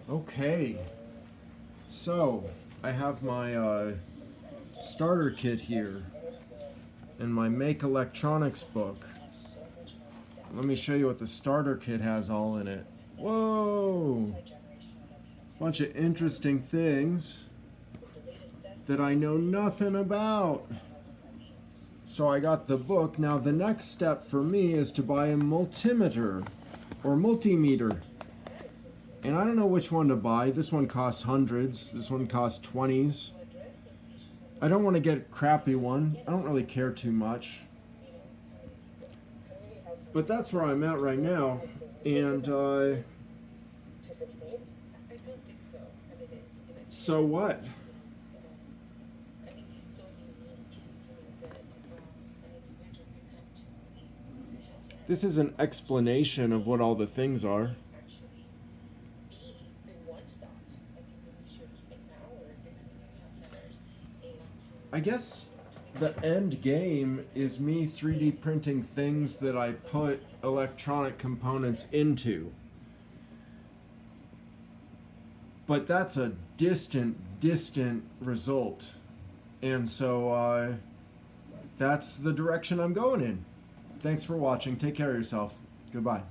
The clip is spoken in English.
Okay, so I have my starter kit here and my Make Electronics book. Let me show you what the starter kit has all in it. Whoa! Bunch of interesting things that I know nothing about. So I got the book. Now the next step for me is to buy a multimeter or multimeter. And I don't know which one to buy. This one costs hundreds. This one costs 20s. I don't want to get a crappy one. I don't really care too much. But that's where I'm at right now. And so what? This is an explanation of what all the things are. I guess the end game is me 3D printing things that I put electronic components into. But that's a distant result. And so that's the direction I'm going in. Thanks for watching. Take care of yourself. Goodbye.